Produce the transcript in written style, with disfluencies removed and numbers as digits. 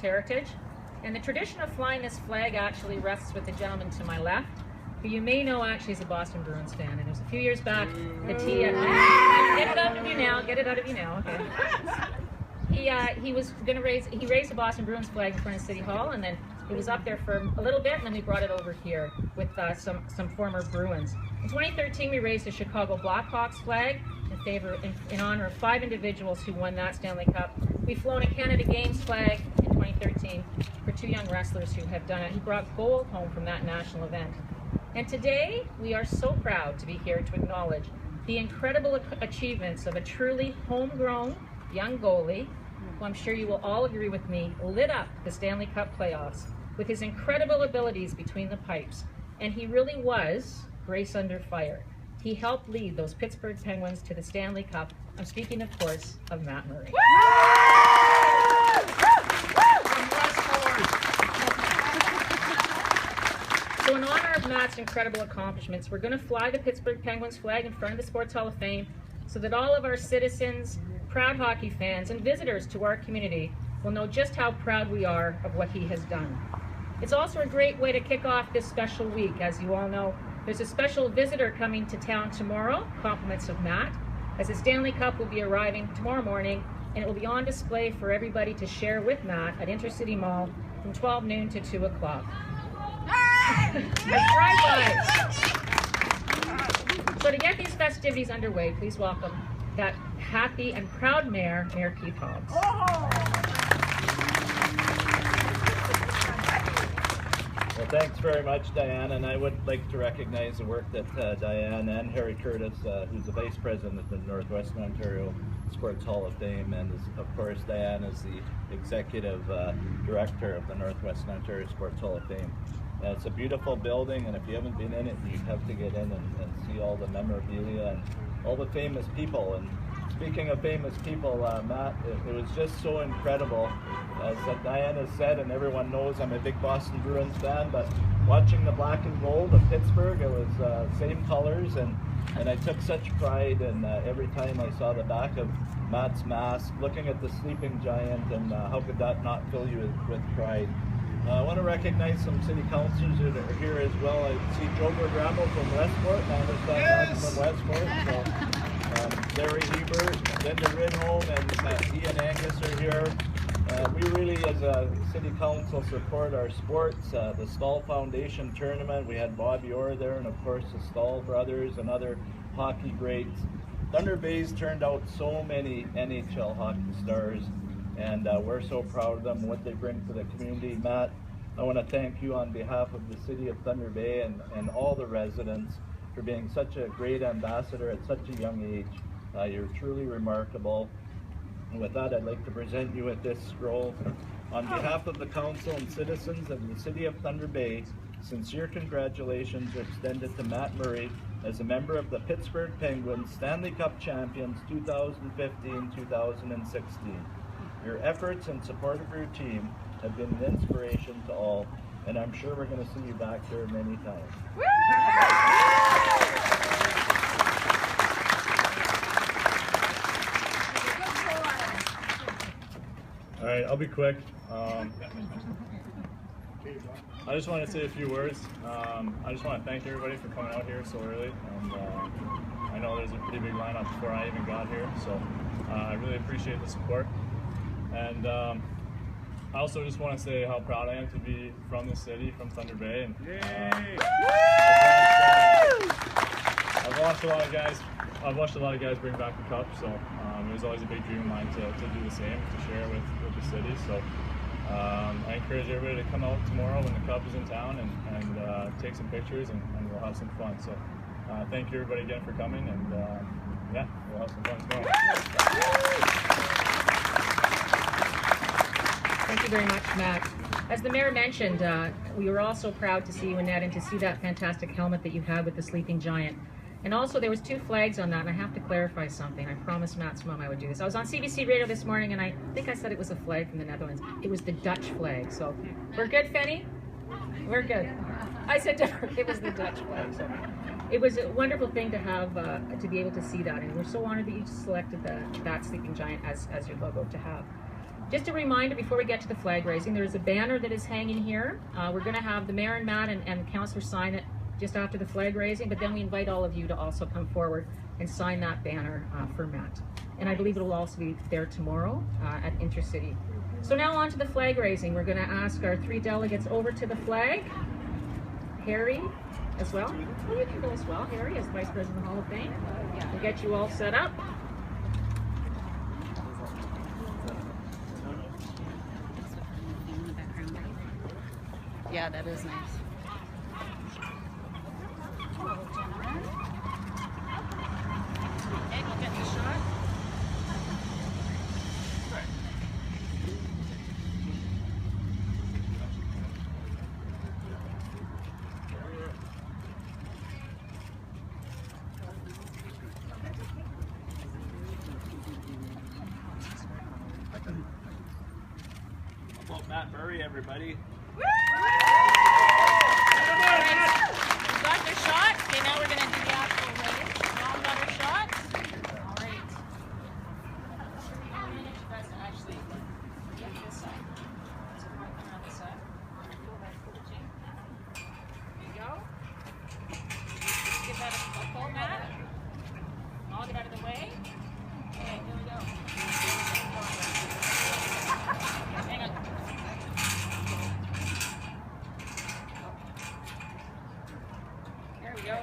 heritage. And the tradition of flying this flag actually rests with the gentleman to my left, who you may know actually is a Boston Bruins fan. And it was a few years back that he, get it out of you now, okay. He was going to raise the Boston Bruins flag in front of City Hall, and then it was up there for a little bit, and then we brought it over here with some former Bruins. In 2013, we raised the Chicago Blackhawks flag in honor of 5 individuals who won that Stanley Cup. We've flown a Canada Games flag in 2013 for 2 young wrestlers who have done it, who brought gold home from that national event. And today, we are so proud to be here to acknowledge the incredible achievements of a truly homegrown young goalie, who I'm sure you will all agree with me, lit up the Stanley Cup playoffs with his incredible abilities between the pipes. And he really was grace under fire. He helped lead those Pittsburgh Penguins to the Stanley Cup. I'm speaking, of course, of Matt Murray. So in honor of Matt's incredible accomplishments, we're going to fly the Pittsburgh Penguins flag in front of the Sports Hall of Fame so that all of our citizens, proud hockey fans, and visitors to our community will know just how proud we are of what he has done. It's also a great way to kick off this special week. As you all know, there's a special visitor coming to town tomorrow, compliments of Matt, as the Stanley Cup will be arriving tomorrow morning, and it will be on display for everybody to share with Matt at Intercity Mall from 12 noon to 2 o'clock. So to get these festivities underway, please welcome that happy and proud Mayor Keith Hobbs. Well, thanks very much, Diane, and I would like to recognize the work that Diane and Harry Curtis, who's the Vice President of the Northwestern Ontario Sports Hall of Fame, and of course Diane is the Executive Director of the Northwestern Ontario Sports Hall of Fame. It's a beautiful building, and if you haven't been in it, you have to get in and see all the memorabilia and all the famous people. And speaking of famous people, Matt, it was just so incredible. As Diane has said, and everyone knows I'm a big Boston Bruins fan, but watching the black and gold of Pittsburgh, it was same colors, and I took such pride in every time I saw the back of Matt's mask, looking at the sleeping giant, and how could that not fill you with pride. I want to recognize some city councillors that are here as well. I see Joe Bergamo from Westport, and I understand Matt's from Westport. So Larry Hebert, Linda Rinholm, and Ian Angus are here. We really, as a city council, support our sports. The Stahl Foundation tournament, we had Bobby Orr there, and of course the Stahl brothers and other hockey greats. Thunder Bay's turned out so many NHL hockey stars, and we're so proud of them, what they bring to the community. Matt, I want to thank you on behalf of the city of Thunder Bay and all the residents for being such a great ambassador at such a young age. You're truly remarkable. And with that, I'd like to present you with this scroll. On behalf of the council and citizens of the city of Thunder Bay, sincere congratulations are extended to Matt Murray as a member of the Pittsburgh Penguins Stanley Cup champions 2015-2016. Your efforts and support of your team have been an inspiration to all, and I'm sure we're going to see you back here many times. All right, I'll be quick. I just want to say a few words. I just want to thank everybody for coming out here so early. And I know there's a pretty big lineup before I even got here, so I really appreciate the support. And I also just want to say how proud I am to be from this city, from Thunder Bay. And I've watched a lot of guys bring back the cup, so it was always a big dream of mine to do the same, to share with the city. So I encourage everybody to come out tomorrow when the cup is in town and take some pictures, and we'll have some fun. So thank you everybody again for coming, and yeah, we'll have some fun tomorrow. Thank you very much, Matt. As the mayor mentioned, we were also proud to see you, Annette, and to see that fantastic helmet that you had with the sleeping giant. And also, there was 2 flags on that, and I have to clarify something. I promised Matt's mom I would do this. I was on CBC Radio this morning, and I think I said it was a flag from the Netherlands. It was the Dutch flag. So we're good, Fenny? We're good. I said different. It was the Dutch flag. So it was a wonderful thing to have, to be able to see that, and we're so honored that you selected that sleeping giant as your logo to have. Just a reminder before we get to the flag raising, there's a banner that is hanging here. We're going to have the mayor and Matt and councillor sign it just after the flag raising, but then we invite all of you to also come forward and sign that banner for Matt. And I believe it will also be there tomorrow at Intercity. So now on to the flag raising. We're going to ask our 3 delegates over to the flag. Harry as well. Well, you can go as well, Harry, as Vice President of the Hall of Fame. We'll get you all set up. Yeah, that is nice. Okay, we'll get the shot. Well, Matt Murray, everybody. We got their shot. Okay, now we're going to do the actual raise. We all got our shots. All right. You guys actually get this side. So we're coming on this side. There you go. Give that a pull, Matt. I'll get out of the way. Okay, here we go. Hang on. There we go.